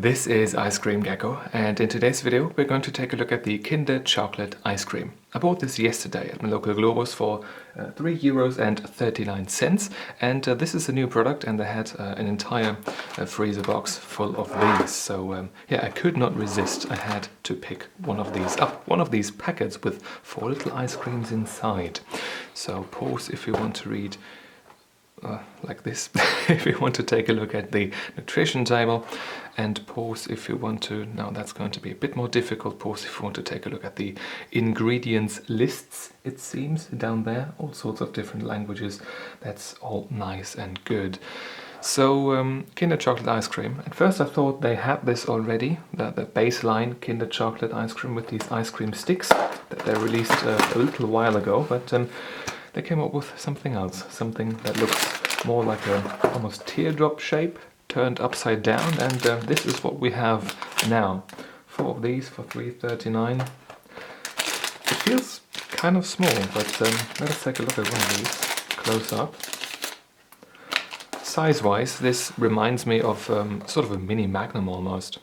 This is Ice Cream Gecko, and in today's video we're going to take a look at the Kinder Chocolate ice cream. I bought this yesterday at my local Globus for €3.39, and this is a new product, and they had an entire freezer box full of these. So yeah, I could not resist. I had to pick one of these up, one of these packets with 4 little ice creams inside. So pause if you want to read like this if you want to take a look at the nutrition table, and pause if you want to, now that's going to be a bit more difficult, pause if you want to take a look at the ingredients lists. It seems down there, all sorts of different languages. That's all nice and good. So Kinder Chocolate ice cream, at first I thought they had this already, the baseline Kinder Chocolate ice cream with these ice cream sticks that they released a little while ago, but they came up with something else, something that looks more like a almost teardrop shape turned upside down, and this is what we have now. 4 of these for $3.39. It feels kind of small, but let us take a look at one of these close up. Size-wise, this reminds me of sort of a mini Magnum almost.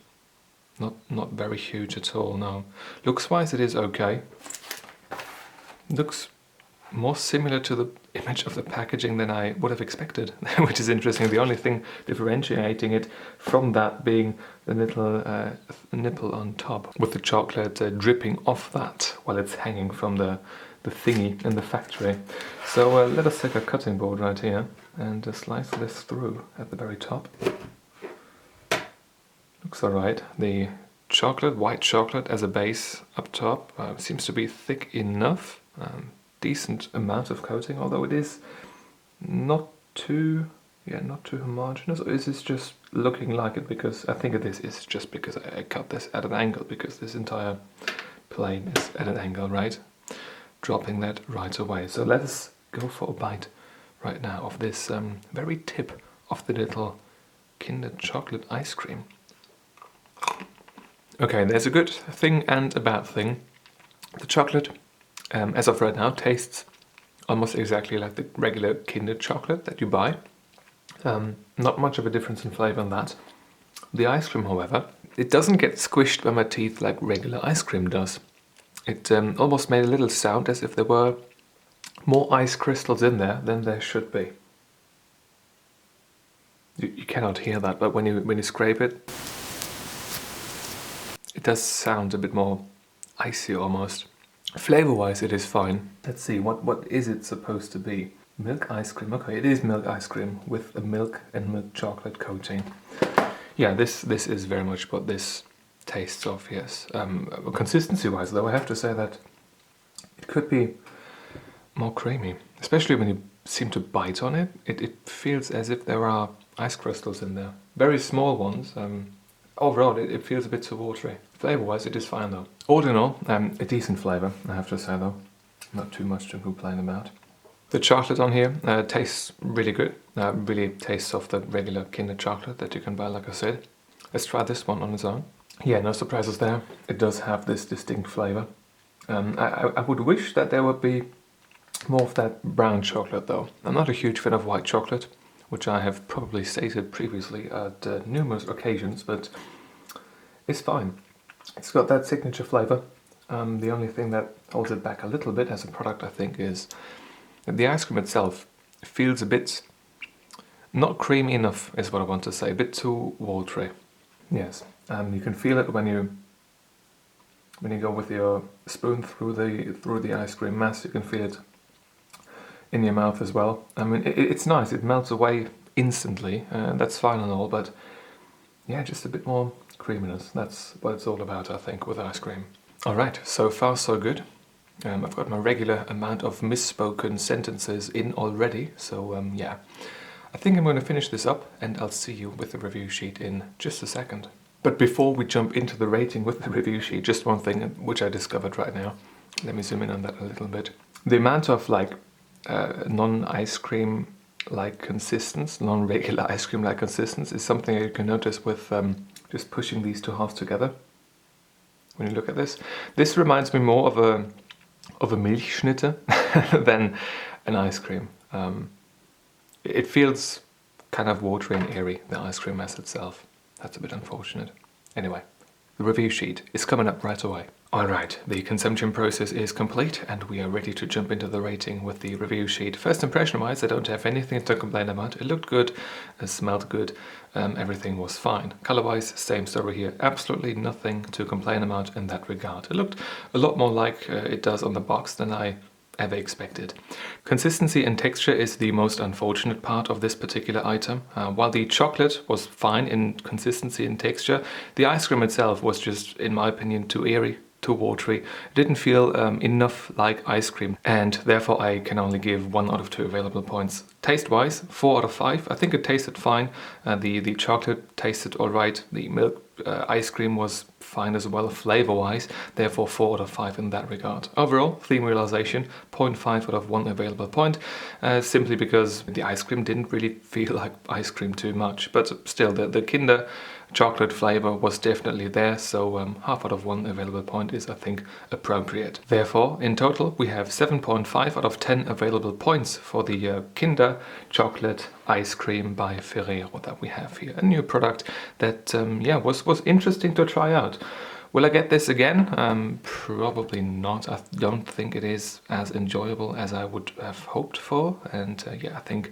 Not very huge at all, no. Looks-wise, it is okay. Looks more similar to the image of the packaging than I would have expected, which is interesting. The only thing differentiating it from that being the little nipple on top with the chocolate dripping off that while it's hanging from the thingy in the factory. So let us take a cutting board right here and slice this through at the very top. Looks alright. The chocolate, white chocolate as a base up top, seems to be thick enough. Decent amount of coating, although it is not too homogeneous. Or is this just looking like it because I think it is just because I cut this at an angle, because this entire plane is at an angle, right? Dropping that right away. So let us go for a bite right now of this very tip of the little Kinder Chocolate ice cream. Okay, there's a good thing and a bad thing. The chocolate, as of right now, tastes almost exactly like the regular Kinder chocolate that you buy. Not much of a difference in flavour on that. The ice cream, however, it doesn't get squished by my teeth like regular ice cream does. It almost made a little sound as if there were more ice crystals in there than there should be. You cannot hear that, but when you scrape it, it does sound a bit more icy almost. Flavor-wise, it is fine. Let's see, what is it supposed to be? Milk ice cream. Okay, it is milk ice cream with a milk and milk chocolate coating. Yeah, this is very much what this tastes of, yes. Consistency-wise, though, I have to say that it could be more creamy. Especially when you seem to bite on it. It feels as if there are ice crystals in there. Very small ones. Overall, it feels a bit too watery. Flavor-wise, it is fine though. All in all, a decent flavor, I have to say though. Not too much to complain about. The chocolate on here tastes really good. Really tastes of the regular Kinder chocolate that you can buy, like I said. Let's try this one on its own. Yeah, no surprises there. It does have this distinct flavor. I would wish that there would be more of that brown chocolate though. I'm not a huge fan of white chocolate, which I have probably stated previously at numerous occasions, but it's fine. It's got that signature flavour. The only thing that holds it back a little bit as a product, I think, is that the ice cream itself feels a bit not creamy enough, is what I want to say, a bit too watery. Yes, you can feel it when you go with your spoon through the ice cream mass. You can feel it in your mouth as well. I mean, it's nice. It melts away instantly. That's fine and all, but yeah, just a bit more creaminess. That's what it's all about, I think, with ice cream. Alright, so far so good. I've got my regular amount of misspoken sentences in already, so yeah. I think I'm going to finish this up, and I'll see you with the review sheet in just a second. But before we jump into the rating with the review sheet, just one thing which I discovered right now. Let me zoom in on that a little bit. The amount of non-ice cream like consistence, non-regular ice cream like consistence is something you can notice with just pushing these two halves together. When you look at this, this reminds me more of a Milchschnitte than an ice cream. It feels kind of watery and airy, the ice cream mass itself. That's a bit unfortunate. Anyway, the review sheet is coming up right away. Alright, the consumption process is complete and we are ready to jump into the rating with the review sheet. First impression wise, I don't have anything to complain about. It looked good, it smelled good, everything was fine. Color wise, same story here. Absolutely nothing to complain about in that regard. It looked a lot more like it does on the box than I ever expected. Consistency and texture is the most unfortunate part of this particular item. While the chocolate was fine in consistency and texture, the ice cream itself was just, in my opinion, too airy, too watery. It didn't feel enough like ice cream, and therefore I can only give 1 out of 2 available points. Taste-wise, 4 out of 5. I think it tasted fine. The chocolate tasted alright. The milk ice cream was fine as well, flavor-wise. Therefore, 4 out of 5 in that regard. Overall, theme realization, 0.5 out of 1 available point, simply because the ice cream didn't really feel like ice cream too much. But still, the Kinder chocolate flavor was definitely there, so half out of 1 available point is, I think, appropriate. Therefore, in total, we have 7.5 out of 10 available points for the Kinder chocolate ice cream by Ferrero that we have here. A new product that, yeah, was interesting to try out. Will I get this again? Probably not. I don't think it is as enjoyable as I would have hoped for, and yeah, I think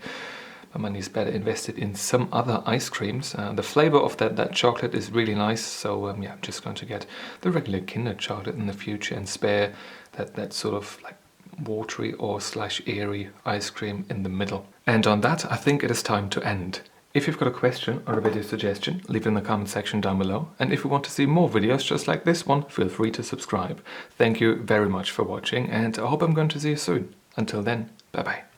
my money is better invested in some other ice creams. The flavor of that chocolate is really nice, so yeah, I'm just going to get the regular Kinder chocolate in the future and spare that sort of like watery or / airy ice cream in the middle. And on that, I think it is time to end. If you've got a question or a video suggestion, leave it in the comment section down below. And if you want to see more videos just like this one, feel free to subscribe. Thank you very much for watching, and I hope I'm going to see you soon. Until then, bye bye.